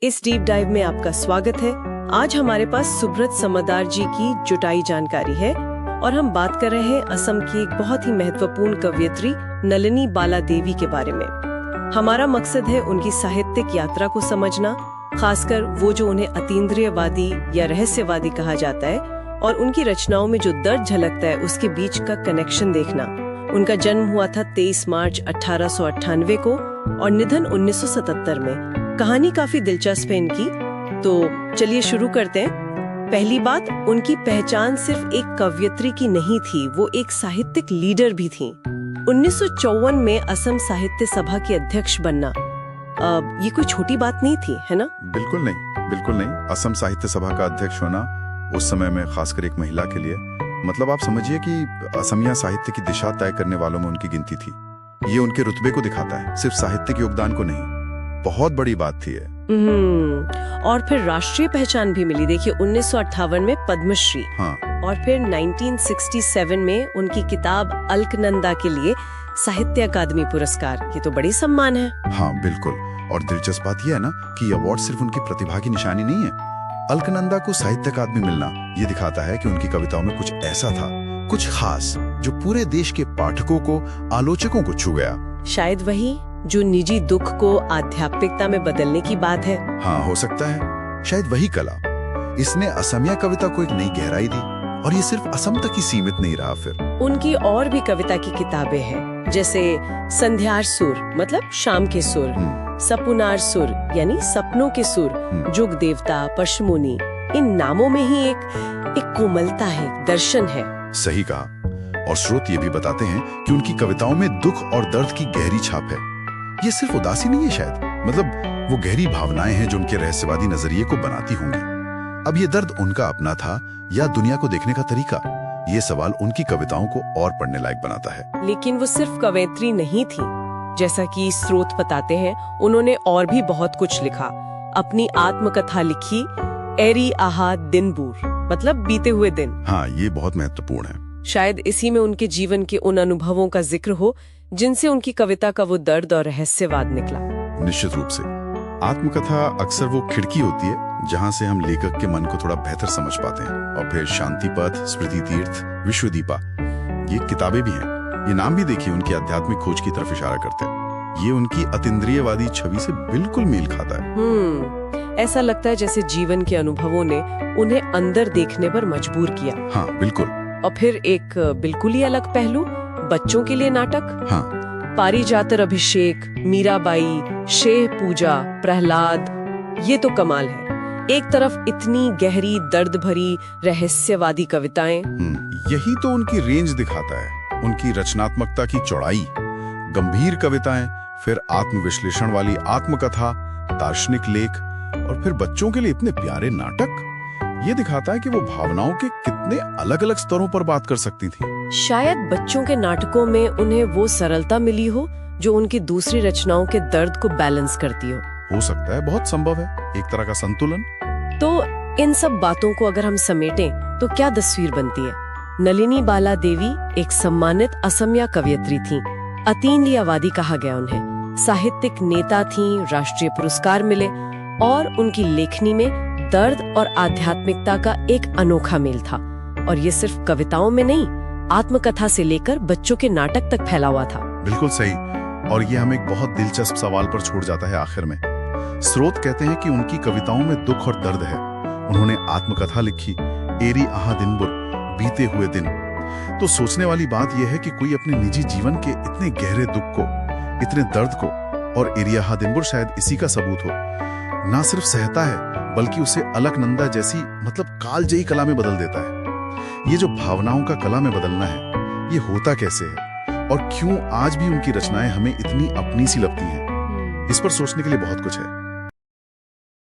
इस deep dive में आपका स्वागत है। आज हमारे पास सुब्रत समददार जी की जुटाई जानकारी है और हम बात कर रहे हैं असम की एक बहुत ही महत्वपूर्ण कवयित्री नलिनी बाला देवी के बारे में। हमारा मकसद है उनकी साहित्यिक यात्रा को समझना, खासकर वो जो उन्हें अतीन्द्रियवादी या रहस्यवादी कहा जाता है और उनकी रचनाओं में जो दर्द झलकता है उसके बीच का कनेक्शन देखना। उनका जन्म हुआ था 23 मार्च 1898 को और निधन 1977 में। कहानी काफी दिलचस्प है इनकी, तो चलिए शुरू करते हैं। पहली बात, उनकी पहचान सिर्फ एक कवयित्री की नहीं थी, वो एक साहित्यिक लीडर भी थी। 1954 में असम साहित्य सभा की अध्यक्ष बनना ये कोई छोटी बात नहीं थी, है ना? बिल्कुल नहीं, बिल्कुल नहीं। असम साहित्य सभा का अध्यक्ष होना उस समय में खासकर एक महिला के लिए, मतलब आप समझिए कि असमिया साहित्य की दिशा तय करने वालों में उनकी गिनती थी। ये उनके रुतबे को दिखाता है, सिर्फ साहित्यिक योगदान को नहीं। बहुत बड़ी बात थी ये। और फिर राष्ट्रीय पहचान भी मिली। देखिए 1958 में पद्मश्री, हाँ। और फिर 1967 में उनकी किताब अलकनंदा के लिए साहित्य अकादमी पुरस्कार। ये तो बड़ी सम्मान है। हाँ बिल्कुल। और दिलचस्प बात यह है ना कि अवार्ड सिर्फ उनकी प्रतिभा की निशानी नहीं है। अलकनंदा को साहित्य अकादमी मिलना ये दिखाता है कि उनकी कविताओं में कुछ ऐसा था, कुछ खास, जो पूरे देश के पाठकों को, आलोचकों को छू गया। शायद वही जो निजी दुख को आध्यात्मिकता में बदलने की बात है। हाँ, हो सकता है। शायद वही कला, इसने असमिया कविता को एक नई गहराई दी और ये सिर्फ असम तक ही सीमित नहीं रहा। फिर उनकी और भी कविता की किताबें हैं, जैसे संध्यार सुर मतलब शाम के सुर, सपुनार सुर यानी सपनों के सुर, जुग देवता, पशमुनि। इन नामों में ही एक कोमलता है, दर्शन है। सही कहा। और स्रोत ये भी बताते हैं कि उनकी कविताओं में दुख और दर्द की गहरी छाप है। ये सिर्फ उदासी नहीं है शायद, मतलब वो गहरी भावनाएं हैं जो उनके रहस्यवादी नजरिए को बनाती होंगी। अब ये दर्द उनका अपना था या दुनिया को देखने का तरीका, ये सवाल उनकी कविताओं को और पढ़ने लायक बनाता है। लेकिन वो सिर्फ कवयित्री नहीं थी, जैसा कि स्रोत बताते हैं। उन्होंने और भी बहुत कुछ लिखा। अपनी आत्मकथा लिखी, एरी आहा दिनबूर मतलब बीते हुए दिन। हाँ, ये बहुत महत्वपूर्ण है। शायद इसी में उनके जीवन के उन अनुभवों का जिक्र हो जिनसे उनकी कविता का वो दर्द और रहस्यवाद निकला। निश्चित रूप से। आत्मकथा अक्सर वो खिड़की होती है जहां से हम लेखक के मन को थोड़ा बेहतर समझ पाते हैं। और फिर शांति पथ, स्मृति तीर्थ, विश्वदीपा, ये किताबें भी हैं। ये नाम भी देखिए उनकी आध्यात्मिक खोज की तरफ इशारा करते हैं। ये उनकी अतीन्द्रियवादी छवि से बिल्कुल मेल खाता है। ऐसा लगता है जैसे जीवन के अनुभवों ने उन्हें अंदर देखने पर मजबूर किया। हाँ बिल्कुल। और फिर एक बिल्कुल ही अलग पहलू, बच्चों के लिए नाटक। हाँ। पारिजातर अभिषेक, मीराबाई, शेह पूजा, प्रहलाद, ये तो कमाल है। एक तरफ इतनी गहरी, दर्द भरी, रहस्यवादी कविताएं। यही तो उनकी रेंज दिखाता है, उनकी रचनात्मकता की चौड़ाई। गंभीर कविताएं, फिर आत्मविश्लेषण वाली आत्मकथा, दार्शनिक लेख, और फिर बच्चों के लिए इतने प्यारे नाटक। ये दिखाता है कि वो भावनाओं के कितने अलग अलग स्तरों पर बात कर सकती थी। शायद बच्चों के नाटकों में उन्हें वो सरलता मिली हो जो उनकी दूसरी रचनाओं के दर्द को बैलेंस करती हो सकता है, बहुत संभव है, एक तरह का संतुलन। तो इन सब बातों को अगर हम समेटें तो क्या तस्वीर बनती है? नलिनी बाला देवी एक सम्मानित असमिया कवयित्री थी। अतीन्द्रियवादी कहा गया उन्हें। साहित्यिक नेता थीं, राष्ट्रीय पुरस्कार मिले और उनकी लेखनी में दर्द और आध्यात्मिकता का एक अनोखा मेल था। और ये सिर्फ कविताओं में नहीं, आत्मकथा से लेकर बच्चों के नाटक तक फैला हुआ था। बिल्कुल सही। और ये हमें एक बहुत दिलचस्प सवाल पर छोड़ जाता है आखिर में। स्रोत कहते हैं कि उनकी कविताओं में दुख और दर्द है। उन्होंने आत्मकथा लिखी, एरी आहा दिनबुर, बीते हुए दिन। तो सोचने वाली बात यह है कि कोई अपने निजी जीवन के इतने गहरे दुख को, इतने दर्द को, और एरी आहा दिनबुर शायद इसी का सबूत हो, ना सिर्फ सहता है बल्कि उसे अलकनंदा जैसी मतलब कालजयी कला में बदल देता है। ये जो भावनाओं का कला में बदलना है, ये होता कैसे है और क्यों आज भी उनकी रचनाएं हमें इतनी अपनी सी लगती हैं? इस पर सोचने के लिए बहुत कुछ है।